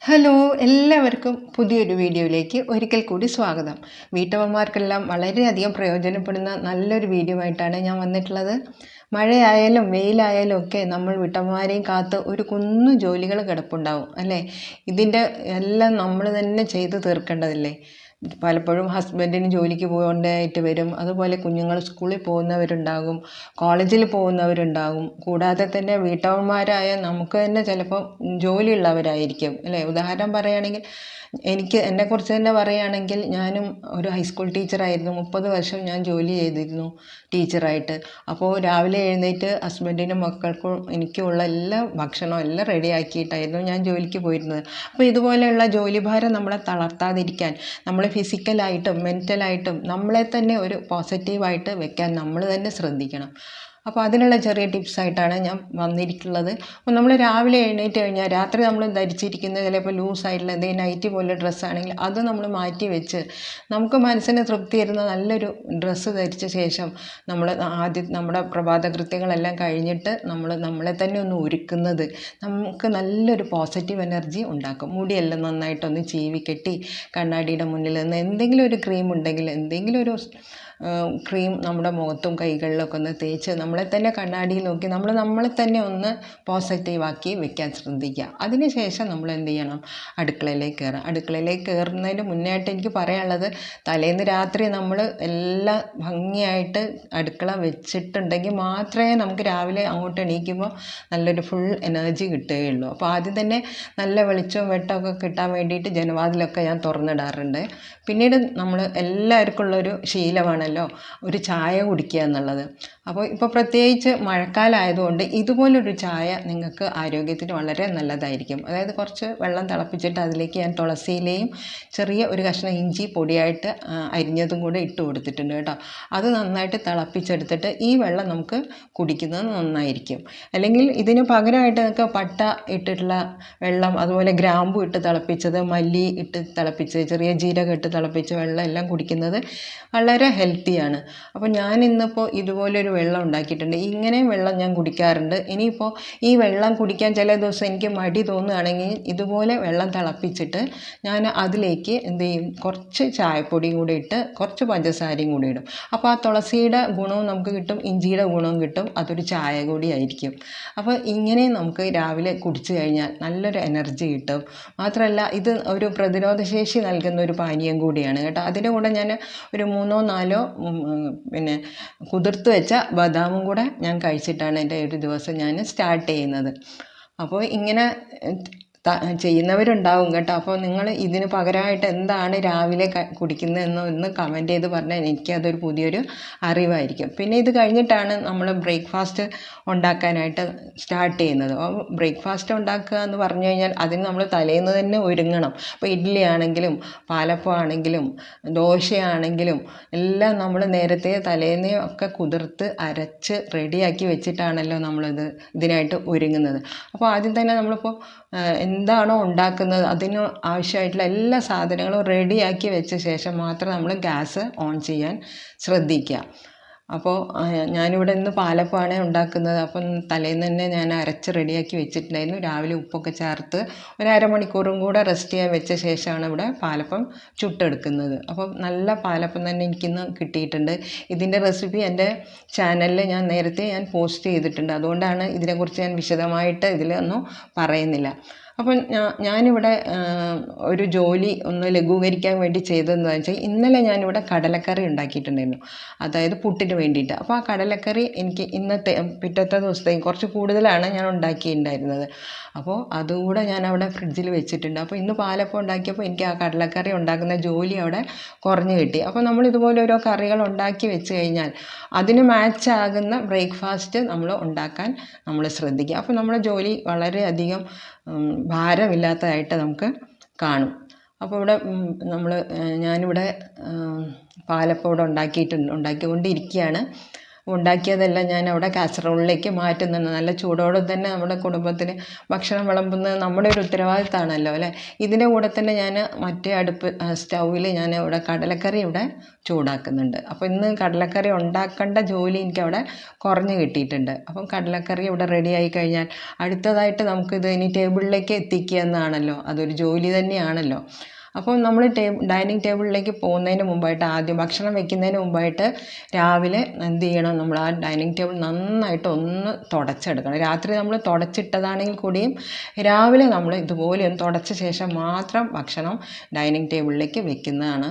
Hello, എല്ലാവർക്കും പുതിയൊരു വീഡിയോയിലേക്ക് ഒരിക്കൽ കൂടി സ്വാഗതം. വീട്ടമ്മമാർക്കെല്ലാം വളരെയധികം പ്രയോജനപ്പെടുന്ന നല്ലൊരു വീഡിയോ ആയിട്ടാണ് ഞാൻ വന്നിട്ടുള്ളത്. മഴയായാലും വെയിലായാലും ഒക്കെ നമ്മൾ വീട്ടമ്മമാരെയും കാത്ത് ഒരു കുന്നു ജോലികൾ കിടപ്പുണ്ടാവും അല്ലേ? ഇതിൻ്റെ എല്ലാം നമ്മൾ തന്നെ ചെയ്ത് തീർക്കേണ്ടതല്ലേ? പലപ്പോഴും ഹസ്ബൻഡിന് ജോലിക്ക് പോകേണ്ടതായിട്ട് വരും. അതുപോലെ കുഞ്ഞുങ്ങൾ സ്കൂളിൽ പോകുന്നവരുണ്ടാകും, കോളേജിൽ പോകുന്നവരുണ്ടാകും. കൂടാതെ തന്നെ വീട്ടമ്മമാരായ നമുക്ക് തന്നെ ചിലപ്പോൾ ജോലിയുള്ളവരായിരിക്കും അല്ലേ? ഉദാഹരണം പറയുകയാണെങ്കിൽ എന്നെക്കുറിച്ച് തന്നെ പറയുകയാണെങ്കിൽ ഞാനും ഒരു ഹൈസ്കൂൾ ടീച്ചറായിരുന്നു. 30 വർഷം ഞാൻ ജോലി ചെയ്തിരുന്നു ടീച്ചറായിട്ട്. അപ്പോൾ രാവിലെ എഴുന്നേറ്റ് ഹസ്ബൻഡിനും മക്കൾക്കും എനിക്കുമുള്ള എല്ലാ ഭക്ഷണവും എല്ലാം റെഡിയാക്കിയിട്ടായിരുന്നു ഞാൻ ജോലിക്ക് പോയിരുന്നത്. അപ്പോൾ ഇതുപോലെയുള്ള ജോലിഭാരം നമ്മളെ തളർത്താതിരിക്കാൻ നമ്മൾ ഫിസിക്കലായിട്ടും മെൻ്റലായിട്ടും നമ്മളെ തന്നെ ഒരു പോസിറ്റീവായിട്ട് വെക്കാൻ നമ്മൾ തന്നെ ശ്രദ്ധിക്കണം. അപ്പോൾ അതിനുള്ള ചെറിയ ടിപ്സായിട്ടാണ് ഞാൻ വന്നിരിക്കുന്നത്. അപ്പോൾ നമ്മൾ രാവിലെ എഴുന്നേറ്റ് കഴിഞ്ഞാൽ രാത്രി നമ്മൾ ധരിച്ചിരിക്കുന്നത് ചിലപ്പോൾ ലൂസായിട്ടുള്ള എന്തെങ്കിലും നൈറ്റി പോലെ ഡ്രസ്സാണെങ്കിൽ അത് നമ്മൾ മാറ്റി വെച്ച് നമുക്ക് മനസ്സിന് തൃപ്തി തരുന്ന നല്ലൊരു ഡ്രസ്സ് ധരിച്ച ശേഷം നമ്മൾ ആദ്യം നമ്മുടെ പ്രഭാത കൃത്യങ്ങളെല്ലാം കഴിഞ്ഞിട്ട് നമ്മളെ തന്നെ ഒന്ന് ഒരുക്കുന്നത് നമുക്ക് നല്ലൊരു പോസിറ്റീവ് എനർജി ഉണ്ടാക്കും. മുടിയെല്ലാം നന്നായിട്ടൊന്ന് ചീവി കെട്ടി കണ്ണാടിയുടെ മുന്നിൽ നിന്ന് എന്തെങ്കിലും ഒരു ക്രീം ഉണ്ടെങ്കിൽ എന്തെങ്കിലും ഒരു ക്രീം നമ്മുടെ മുഖത്തും കൈകളിലൊക്കെ ഒന്ന് തേച്ച് നമ്മളെ തന്നെ കണ്ണാടിയിൽ നോക്കി നമ്മളെ തന്നെ ഒന്ന് പോസിറ്റീവാക്കി വെക്കാൻ ശ്രദ്ധിക്കുക. അതിനുശേഷം നമ്മൾ എന്ത് ചെയ്യണം? അടുക്കളയിലേക്ക് കയറാം. അടുക്കളയിലേക്ക് കയറുന്നതിന് മുന്നായിട്ട് എനിക്ക് പറയാനുള്ളത്, തലേന്ന് രാത്രി നമ്മൾ എല്ലാം ഭംഗിയായിട്ട് അടുക്കള വെച്ചിട്ടുണ്ടെങ്കിൽ മാത്രമേ നമുക്ക് രാവിലെ അങ്ങോട്ട് എണീക്കുമ്പോൾ നല്ലൊരു ഫുൾ എനർജി കിട്ടുകയുള്ളൂ. അപ്പോൾ ആദ്യം തന്നെ നല്ല വെളിച്ചവും വെട്ടമൊക്കെ കിട്ടാൻ വേണ്ടിയിട്ട് ജനവാതിലൊക്കെ ഞാൻ തുറന്നിടാറുണ്ട്. പിന്നീട് നമ്മൾ എല്ലാവർക്കും ഉള്ളൊരു ശീലമാണല്ലോ ഒരു ചായ കുടിക്കുക എന്നുള്ളത്. അപ്പോൾ ഇപ്പോൾ പ്രത്യേകിച്ച് മഴക്കാലമായതുകൊണ്ട് ഇതുപോലൊരു ചായ നിങ്ങൾക്ക് ആരോഗ്യത്തിന് വളരെ നല്ലതായിരിക്കും. അതായത് കുറച്ച് വെള്ളം തിളപ്പിച്ചിട്ട് അതിലേക്ക് ഞാൻ തുളസിയിലയും ചെറിയ ഒരു കഷ്ണം ഇഞ്ചി പൊടിയായിട്ട് അരിഞ്ഞതും കൂടെ ഇട്ട് കൊടുത്തിട്ടുണ്ട് കേട്ടോ. അത് നന്നായിട്ട് തിളപ്പിച്ചെടുത്തിട്ട് ഈ വെള്ളം നമുക്ക് കുടിക്കുന്നത് നന്നായിരിക്കും. അല്ലെങ്കിൽ ഇതിന് പകരമായിട്ട് നിങ്ങൾക്ക് പട്ട ഇട്ടിട്ടുള്ള വെള്ളം, അതുപോലെ ഗ്രാമ്പു ഇട്ട് തിളപ്പിച്ചത്, മല്ലി ഇട്ട് തിളപ്പിച്ചത്, ചെറിയ ജീരകം ഇട്ട് തിളപ്പിച്ച വെള്ളം എല്ലാം കുടിക്കുന്നത് വളരെ ഹെൽത്തിയാണ്. അപ്പോൾ ഞാൻ ഇന്നിപ്പോൾ ഇതുപോലൊരു വെള്ളം ഉണ്ടാക്കിയിട്ടുണ്ട്. ഇങ്ങനെയും വെള്ളം ഞാൻ കുടിക്കാറുണ്ട്. ഇനിയിപ്പോൾ ഈ വെള്ളം കുടിക്കാൻ ചില ദിവസം എനിക്ക് മടി തോന്നുകയാണെങ്കിൽ ഇതുപോലെ വെള്ളം തിളപ്പിച്ചിട്ട് ഞാൻ അതിലേക്ക് എന്ത് ചെയ്യും? കുറച്ച് ചായപ്പൊടിയും കൂടി ഇട്ട് കുറച്ച് പഞ്ചസാരയും കൂടി ഇടും. അപ്പോൾ ആ തുളസിയുടെ ഗുണവും നമുക്ക് കിട്ടും, ഇഞ്ചിയുടെ ഗുണവും കിട്ടും, അതൊരു ചായ കൂടി ആയിരിക്കും. അപ്പോൾ ഇങ്ങനെ നമുക്ക് രാവിലെ കുടിച്ചു കഴിഞ്ഞാൽ നല്ലൊരു എനർജി കിട്ടും. മാത്രമല്ല ഇത് ഒരു പ്രതിരോധശേഷി നൽകുന്ന ഒരു പാനീയം കൂടിയാണ് കേട്ടോ. അതിൻ്റെ കൂടെ ഞാൻ ഒരു 3-4 പിന്നെ കുതിർത്ത് വെച്ച ബദാമും കൂടെ ഞാൻ കഴിച്ചിട്ടാണ് എൻ്റെ ഒരു ദിവസം ഞാൻ സ്റ്റാർട്ട് ചെയ്യുന്നത്. അപ്പോൾ ഇങ്ങനെ ചെയ്യുന്നവരുണ്ടാവും കേട്ടോ. അപ്പോൾ നിങ്ങൾ ഇതിന് പകരമായിട്ട് എന്താണ് രാവിലെ കുടിക്കുന്നതെന്ന് ഒന്ന് കമൻറ്റ് ചെയ്ത് പറഞ്ഞാൽ എനിക്കതൊരു പുതിയൊരു അറിവായിരിക്കും. പിന്നെ ഇത് കഴിഞ്ഞിട്ടാണ് നമ്മൾ ബ്രേക്ക്ഫാസ്റ്റ് ഉണ്ടാക്കാനായിട്ട് സ്റ്റാർട്ട് ചെയ്യുന്നത്. അപ്പോൾ ബ്രേക്ക്ഫാസ്റ്റ് ഉണ്ടാക്കുക എന്ന് പറഞ്ഞു കഴിഞ്ഞാൽ അതിന് നമ്മൾ തലേന്ന് തന്നെ ഒരുങ്ങണം. അപ്പോൾ ഇഡ്ഡലി ആണെങ്കിലും പാലപ്പം ആണെങ്കിലും ദോശയാണെങ്കിലും എല്ലാം നമ്മൾ നേരത്തെ തലേന്നേ ഒക്കെ കുതിർത്ത് അരച്ച് റെഡിയാക്കി വെച്ചിട്ടാണല്ലോ ഇതിനായിട്ട് ഒരുങ്ങുന്നത്. അപ്പോൾ ആദ്യം തന്നെ നമ്മളിപ്പോൾ എന്താണോ ഉണ്ടാക്കുന്നത് അതിന് ആവശ്യമായിട്ടുള്ള എല്ലാ സാധനങ്ങളും റെഡിയാക്കി വെച്ച ശേഷം മാത്രം നമ്മൾ ഗ്യാസ് ഓൺ ചെയ്യാൻ ശ്രദ്ധിക്കുക. അപ്പോൾ ഞാനിവിടെ ഇന്ന് പാലപ്പമാണ് ഉണ്ടാക്കുന്നത്. അപ്പം തലേന്ന് തന്നെ ഞാൻ അരച്ച് റെഡിയാക്കി വെച്ചിട്ടുണ്ടായിരുന്നു. രാവിലെ ഉപ്പൊക്കെ ചേർത്ത് ഒരു അരമണിക്കൂറും കൂടെ റെസ്റ്റ് ചെയ്യാൻ വെച്ച ശേഷമാണ് ഇവിടെ പാലപ്പം ചുട്ടെടുക്കുന്നത്. അപ്പം നല്ല പാലപ്പം തന്നെ എനിക്കിന്ന് കിട്ടിയിട്ടുണ്ട്. ഇതിൻ്റെ റെസിപ്പി എൻ്റെ ചാനലിൽ ഞാൻ നേരത്തെ പോസ്റ്റ് ചെയ്തിട്ടുണ്ട്. അതുകൊണ്ടാണ് ഇതിനെക്കുറിച്ച് ഞാൻ വിശദമായിട്ട് ഇതിലൊന്നും പറയുന്നില്ല. അപ്പം ഞാനിവിടെ ഒരു ജോലി ഒന്ന് ലഘൂകരിക്കാൻ വേണ്ടി ചെയ്തതെന്ന് വെച്ചാൽ ഇന്നലെ ഞാനിവിടെ കടലക്കറി ഉണ്ടാക്കിയിട്ടുണ്ടായിരുന്നു, അതായത് പുട്ടിന് വേണ്ടിയിട്ട്. അപ്പോൾ ആ കടലക്കറി എനിക്ക് പിറ്റത്തെ ദിവസത്തേക്ക് കുറച്ച് കൂടുതലാണ് ഞാൻ ഉണ്ടാക്കിയിട്ടുണ്ടായിരുന്നത്. അപ്പോൾ അതുകൂടെ ഞാൻ അവിടെ ഫ്രിഡ്ജിൽ വെച്ചിട്ടുണ്ട്. അപ്പോൾ ഇന്ന് പാലപ്പം ഉണ്ടാക്കിയപ്പോൾ എനിക്ക് ആ കടലക്കറി ഉണ്ടാക്കുന്ന ജോലി അവിടെ കുറഞ്ഞു കിട്ടി. അപ്പോൾ നമ്മൾ ഇതുപോലെ ഓരോ കറികൾ ഉണ്ടാക്കി വെച്ച് കഴിഞ്ഞാൽ അതിന് മാച്ചാകുന്ന ബ്രേക്ക്ഫാസ്റ്റ് നമ്മൾ ഉണ്ടാക്കാൻ നമ്മൾ ശ്രദ്ധിക്കുക. അപ്പോൾ നമ്മുടെ ജോലി വളരെയധികം ഭാരമില്ലാത്തതായിട്ട് നമുക്ക് കാണും. അപ്പോൾ ഇവിടെ ഞാനിവിടെ പാലപ്പം ഇവിടെ ഉണ്ടാക്കിക്കൊണ്ടിരിക്കുകയാണ്. ഉണ്ടാക്കിയതെല്ലാം ഞാൻ അവിടെ കാസറോളിലേക്ക് മാറ്റുന്നുണ്ട്. നല്ല ചൂടോടെ തന്നെ നമ്മുടെ കുടുംബത്തിന് ഭക്ഷണം വിളമ്പുന്നത് നമ്മുടെ ഒരു ഉത്തരവാദിത്തമാണല്ലോ അല്ലേ. ഇതിൻ്റെ കൂടെ തന്നെ ഞാൻ മറ്റേ സ്റ്റൗവിൽ ഞാൻ ഇവിടെ കടലക്കറി ഇവിടെ ചൂടാക്കുന്നുണ്ട്. അപ്പോൾ ഇന്ന് കടലക്കറി ഉണ്ടാക്കേണ്ട ജോലി എനിക്കവിടെ കുറഞ്ഞ് കിട്ടിയിട്ടുണ്ട്. അപ്പം കടലക്കറി ഇവിടെ റെഡി ആയി കഴിഞ്ഞാൽ അടുത്തതായിട്ട് നമുക്കിത് ഇനി ടേബിളിലേക്ക് എത്തിക്കുക എന്നാണല്ലോ, അതൊരു ജോലി തന്നെയാണല്ലോ. അപ്പോൾ നമ്മൾ ഡൈനിങ് ടേബിളിലേക്ക് പോകുന്നതിന് മുമ്പായിട്ട്, ആദ്യം ഭക്ഷണം വെക്കുന്നതിന് മുമ്പായിട്ട് രാവിലെ എന്ത് ചെയ്യണം, നമ്മൾ ആ ഡൈനിങ് ടേബിൾ നന്നായിട്ട് ഒന്ന് തുടച്ചെടുക്കണം. രാത്രി നമ്മൾ തുടച്ചിട്ടതാണെങ്കിൽ കൂടിയും രാവിലെ നമ്മൾ ഇതുപോലെ ഒന്ന് തുടച്ച ശേഷം മാത്രം ഭക്ഷണം ഡൈനിങ് ടേബിളിലേക്ക് വെക്കുന്നതാണ്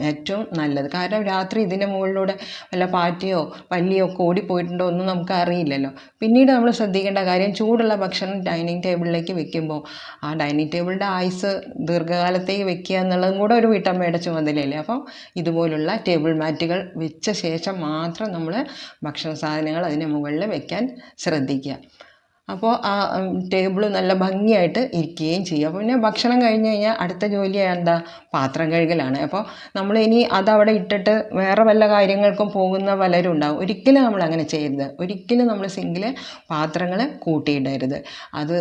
ഏറ്റവും നല്ലത്. കാരണം രാത്രി ഇതിൻ്റെ മുകളിലൂടെ വല്ല പാറ്റയോ പല്ലിയോ ഒക്കെ ഓടിപ്പോയിട്ടുണ്ടോ ഒന്നും നമുക്ക് അറിയില്ലല്ലോ. പിന്നീട് നമ്മൾ ശ്രദ്ധിക്കേണ്ട കാര്യം, ചൂടുള്ള ഭക്ഷണം ഡൈനിങ് ടേബിളിലേക്ക് വെക്കുമ്പോൾ ആ ഡൈനിങ് ടേബിളിൻ്റെ ആയുസ് ദീർഘകാലത്തേക്ക് വെക്കുക എന്നുള്ളതും കൂടെ ഒരു വീട്ടമ്മയുടെ ചുമതലയല്ലേ. അപ്പോൾ ഇതുപോലുള്ള ടേബിൾ മാറ്റുകൾ വെച്ച ശേഷം മാത്രം നമ്മൾ ഭക്ഷണ സാധനങ്ങൾ അതിന് മുകളിൽ വെക്കാൻ ശ്രദ്ധിക്കുക. അപ്പോൾ ആ ടേബിൾ നല്ല ഭംഗിയായിട്ട് ഇരിക്കുകയും ചെയ്യും. അപ്പോൾ പിന്നെ ഭക്ഷണം കഴിഞ്ഞ് കഴിഞ്ഞാൽ അടുത്ത ജോലി എന്താ, പാത്രം കഴുകലാണ്. അപ്പോൾ നമ്മൾ ഇനി അതവിടെ ഇട്ടിട്ട് വേറെ വല്ല കാര്യങ്ങൾക്കും പോകുന്ന പലരും ഉണ്ടാവും. ഒരിക്കലും നമ്മൾ അങ്ങനെ ചെയ്യരുത്. ഒരിക്കലും നമ്മൾ സിങ്കിൽ പാത്രങ്ങൾ കൂട്ടിയിടരുത്. അത്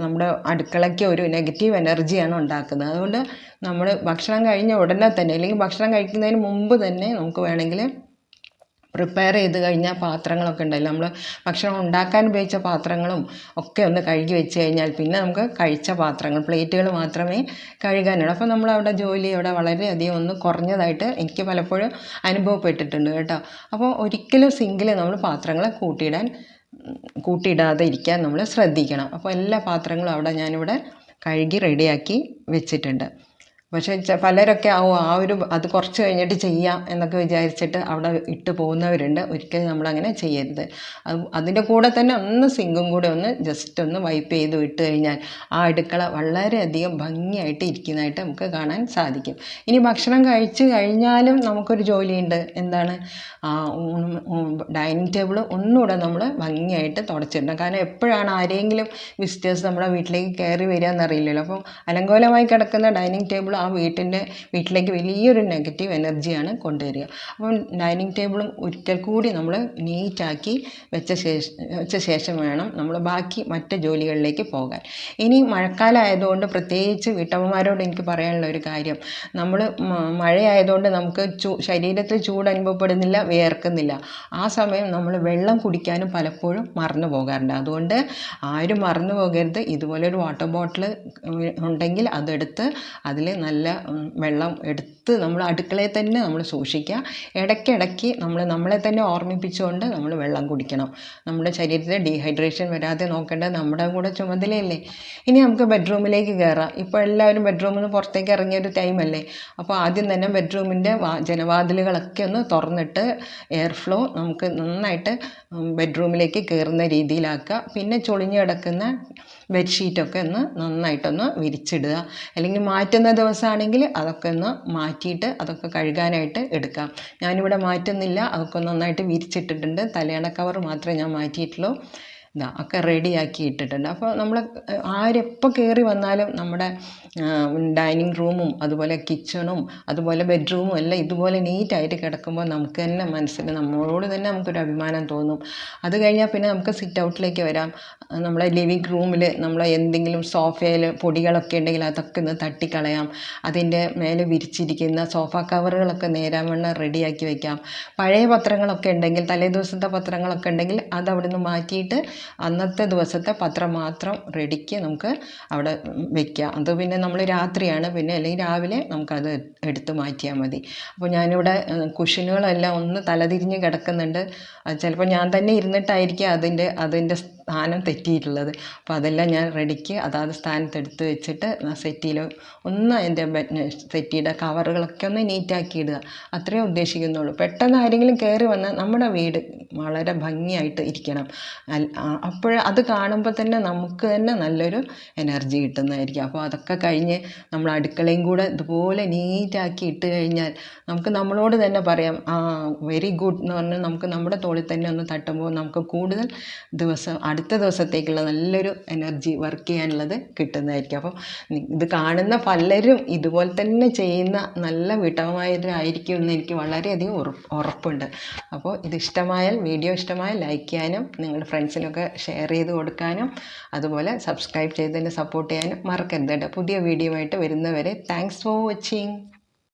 നമ്മുടെ അടുക്കളയ്ക്ക് ഒരു നെഗറ്റീവ് എനർജിയാണ് ഉണ്ടാക്കുന്നത്. അതുകൊണ്ട് നമ്മൾ ഭക്ഷണം കഴിഞ്ഞ ഉടനെ തന്നെ, അല്ലെങ്കിൽ ഭക്ഷണം കഴിക്കുന്നതിന് മുമ്പ് തന്നെ നമുക്ക് വേണമെങ്കിൽ പ്രിപ്പയർ ചെയ്ത് കഴിഞ്ഞാൽ പാത്രങ്ങളൊക്കെ ഉണ്ടല്ലോ, നമ്മൾ ഭക്ഷണം ഉണ്ടാക്കാൻ ഉപയോഗിച്ച പാത്രങ്ങളും ഒക്കെ ഒന്ന് കഴുകി വെച്ച് കഴിഞ്ഞാൽ പിന്നെ നമുക്ക് കഴിച്ച പാത്രങ്ങൾ, പ്ലേറ്റുകൾ മാത്രമേ കഴുകാനുള്ളൂ. അപ്പോൾ നമ്മളവിടെ ജോലി അവിടെ വളരെയധികം ഒന്ന് കുറഞ്ഞതായിട്ട് എനിക്ക് പലപ്പോഴും അനുഭവപ്പെട്ടിട്ടുണ്ട് കേട്ടോ. അപ്പോൾ ഒരിക്കലും സിങ്കിൽ നമ്മൾ പാത്രങ്ങൾ കൂട്ടിയിടാതെ ഇരിക്കാൻ നമ്മൾ ശ്രദ്ധിക്കണം. അപ്പോൾ എല്ലാ പാത്രങ്ങളും അവിടെ ഞാനിവിടെ കഴുകി റെഡിയാക്കി വെച്ചിട്ടുണ്ട്. പക്ഷേ പലരൊക്കെ അത് കുറച്ച് കഴിഞ്ഞിട്ട് ചെയ്യാം എന്നൊക്കെ വിചാരിച്ചിട്ട് അവിടെ ഇട്ട് പോകുന്നവരുണ്ട്. ഒരിക്കലും നമ്മളങ്ങനെ ചെയ്യരുത്. അതിൻ്റെ കൂടെ തന്നെ ഒന്ന് സിങ്കും കൂടെ ഒന്ന് ജസ്റ്റ് ഒന്ന് വൈപ്പ് ചെയ്ത് വിട്ട് കഴിഞ്ഞാൽ ആ അടുക്കള വളരെയധികം ഭംഗിയായിട്ട് ഇരിക്കുന്നതായിട്ട് നമുക്ക് കാണാൻ സാധിക്കും. ഇനി ഭക്ഷണം കഴിച്ച് കഴിഞ്ഞാലും നമുക്കൊരു ജോലിയുണ്ട്. എന്താണ്, ഡൈനിങ് ടേബിൾ ഒന്നുകൂടെ നമ്മൾ ഭംഗിയായിട്ട് തുടച്ചിടണം. കാരണം എപ്പോഴാണ് ആരെങ്കിലും വിസിറ്റേഴ്സ് നമ്മുടെ വീട്ടിലേക്ക് കയറി വരിക എന്നറിയില്ലല്ലോ. അപ്പം അലങ്കോലമായി കിടക്കുന്ന ഡൈനിങ് ടേബിൾ ആ വീട്ടിലേക്ക് വലിയൊരു നെഗറ്റീവ് എനർജിയാണ് കൊണ്ടുവരിക. അപ്പം ഡൈനിങ് ടേബിളും ഒരിക്കൽ കൂടി നമ്മൾ നീറ്റാക്കി വെച്ച ശേഷം വേണം നമ്മൾ ബാക്കി മറ്റ് ജോലികളിലേക്ക് പോകാൻ. ഇനി മഴക്കാലമായതുകൊണ്ട് പ്രത്യേകിച്ച് വീട്ടമ്മമാരോട് എനിക്ക് പറയാനുള്ള ഒരു കാര്യം, നമ്മൾ മഴയായതുകൊണ്ട് നമുക്ക് ശരീരത്തിൽ ചൂട് അനുഭവപ്പെടുന്നില്ല, വിയർക്കുന്നില്ല. ആ സമയം നമ്മൾ വെള്ളം കുടിക്കാനും പലപ്പോഴും മറന്നു പോകാറുണ്ട്. അതുകൊണ്ട് ആരും മറന്നു പോകരുത്. ഇതുപോലെ ഒരു വാട്ടർ ബോട്ടിൽ ഉണ്ടെങ്കിൽ അതെടുത്ത് അതിൽ നല്ല വെള്ളം എടുത്ത് നമ്മൾ അടുക്കളയിൽ തന്നെ നമ്മൾ സൂക്ഷിക്കുക. ഇടയ്ക്കിടയ്ക്ക് നമ്മളെ തന്നെ ഓർമ്മിപ്പിച്ചുകൊണ്ട് നമ്മൾ വെള്ളം കുടിക്കണം. നമ്മുടെ ശരീരത്തിൽ ഡീഹൈഡ്രേഷൻ വരാതെ നോക്കേണ്ടത് നമ്മുടെ കൂടെ ചുമതലയല്ലേ. ഇനി നമുക്ക് ബെഡ്റൂമിലേക്ക് കയറാം. ഇപ്പോൾ എല്ലാവരും ബെഡ്റൂമിൽ നിന്ന് പുറത്തേക്ക് ഇറങ്ങിയൊരു ടൈമല്ലേ. അപ്പോൾ ആദ്യം തന്നെ ബെഡ്റൂമിൻ്റെ ജനവാതിലുകളൊക്കെ ഒന്ന് തുറന്നിട്ട് എയർ ഫ്ലോ നമുക്ക് നന്നായിട്ട് ബെഡ്റൂമിലേക്ക് കയറുന്ന രീതിയിലാക്കുക. പിന്നെ ചൊളിഞ്ഞ് കിടക്കുന്ന ബെഡ്ഷീറ്റൊക്കെ ഒന്ന് നന്നായിട്ടൊന്ന് വിരിച്ചിടുക. അല്ലെങ്കിൽ മാറ്റുന്ന ദിവസമാണെങ്കിൽ അതൊക്കെ ഒന്ന് മാറ്റിയിട്ട് അതൊക്കെ കഴുകാനായിട്ട് എടുക്കാം. ഞാനിവിടെ മാറ്റുന്നില്ല, അതൊക്കെ നന്നായിട്ട് വിരിച്ചിട്ടിട്ടുണ്ട്. തലയണ കവർ മാത്രമേ ഞാൻ മാറ്റിയിട്ടുള്ളൂ. ഒക്കെ റെഡിയാക്കി ഇട്ടിട്ടുണ്ട്. അപ്പോൾ നമ്മൾ ആരെപ്പോൾ കയറി വന്നാലും നമ്മുടെ ഡൈനിങ് റൂമും അതുപോലെ കിച്ചണും അതുപോലെ ബെഡ്റൂമും എല്ലാം ഇതുപോലെ നീറ്റായിട്ട് കിടക്കുമ്പോൾ നമുക്ക് തന്നെ മനസ്സിൽ നമ്മളോട് തന്നെ നമുക്കൊരു അഭിമാനം തോന്നും. അത് കഴിഞ്ഞാൽ പിന്നെ നമുക്ക് സിറ്റ് ഔട്ടിലേക്ക് വരാം. നമ്മളെ ലിവിങ് റൂമിൽ നമ്മൾ എന്തെങ്കിലും സോഫയിൽ പൊടികളൊക്കെ ഉണ്ടെങ്കിൽ അതൊക്കെ ഒന്ന് തട്ടിക്കളയാം. അതിൻ്റെ മേലെ വിരിച്ചിരിക്കുന്ന സോഫ കവറുകളൊക്കെ നേരാവണ്ണം റെഡിയാക്കി വയ്ക്കാം. പഴയ പത്രങ്ങളൊക്കെ ഉണ്ടെങ്കിൽ, തലേ ദിവസത്തെ പത്രങ്ങളൊക്കെ ഉണ്ടെങ്കിൽ അത് അവിടെ നിന്ന് മാറ്റിയിട്ട് അന്നത്തെ ദിവസത്തെ പത്രം മാത്രം റെഡിക്ക് നമുക്ക് അവിടെ വയ്ക്കാം. അത് പിന്നെ നമ്മൾ രാത്രിയാണ്, പിന്നെ അല്ലെങ്കിൽ രാവിലെ നമുക്കത് എടുത്ത് മാറ്റിയാൽ മതി. അപ്പോൾ ഞാനിവിടെ കുഷനുകളെല്ലാം ഒന്ന് തലതിരിഞ്ഞ് കിടക്കുന്നുണ്ട്. അത് ചിലപ്പോൾ ഞാൻ തന്നെ ഇരുന്നിട്ടായിരിക്കും അതിൻ്റെ സ്ഥാനം തെറ്റിയിട്ടുള്ളത്. അപ്പോൾ അതെല്ലാം ഞാൻ റെഡിക്ക് അതാത് സ്ഥാനത്ത് എടുത്ത് വെച്ചിട്ട് സെറ്റിയിൽ ഒന്ന് അതിൻ്റെ സെറ്റിയുടെ കവറുകളൊക്കെ ഒന്ന് നീറ്റാക്കി ഇടുക. അത്രയേ ഉദ്ദേശിക്കുന്നുള്ളൂ. പെട്ടെന്ന് ആരെങ്കിലും കയറി വന്നാൽ നമ്മുടെ വീട് വളരെ ഭംഗിയായിട്ട് ഇരിക്കണം. അത് കാണുമ്പോൾ തന്നെ നമുക്ക് തന്നെ നല്ലൊരു എനർജി കിട്ടുന്നതായിരിക്കും. അപ്പോൾ അതൊക്കെ കഴിഞ്ഞ് നമ്മൾ അടുക്കളയും കൂടെ ഇതുപോലെ നീറ്റാക്കി ഇട്ട് കഴിഞ്ഞാൽ നമുക്ക് നമ്മളോട് തന്നെ പറയാം, വെരി ഗുഡ് എന്ന് പറഞ്ഞ് നമുക്ക് നമ്മുടെ തോളിൽ തന്നെ ഒന്ന് തട്ടുമ്പോൾ നമുക്ക് കൂടുതൽ ദിവസം ആ അടുത്ത ദിവസത്തേക്കുള്ള നല്ലൊരു എനർജി വർക്ക് ചെയ്യാനുള്ളത് കിട്ടുന്നതായിരിക്കും. അപ്പോൾ ഇത് കാണുന്ന പലരും ഇതുപോലെ തന്നെ ചെയ്യുന്ന നല്ല വീട്ടമ്മമാരായിരിക്കും എന്ന് എനിക്ക് വളരെയധികം ഉറപ്പുണ്ട്. അപ്പോൾ ഇത് ഇഷ്ടമായാൽ, വീഡിയോ ഇഷ്ടമായാൽ ലൈക്ക് ചെയ്യാനും നിങ്ങളുടെ ഫ്രണ്ട്സിനൊക്കെ ഷെയർ ചെയ്ത് കൊടുക്കാനും അതുപോലെ സബ്സ്ക്രൈബ് ചെയ്ത് തന്നെ സപ്പോർട്ട് ചെയ്യാനും മറക്കരുത് കേട്ടോ. പുതിയ വീഡിയോ ആയിട്ട് വരുന്നവരെ താങ്ക്സ് ഫോർ വാച്ചിങ്.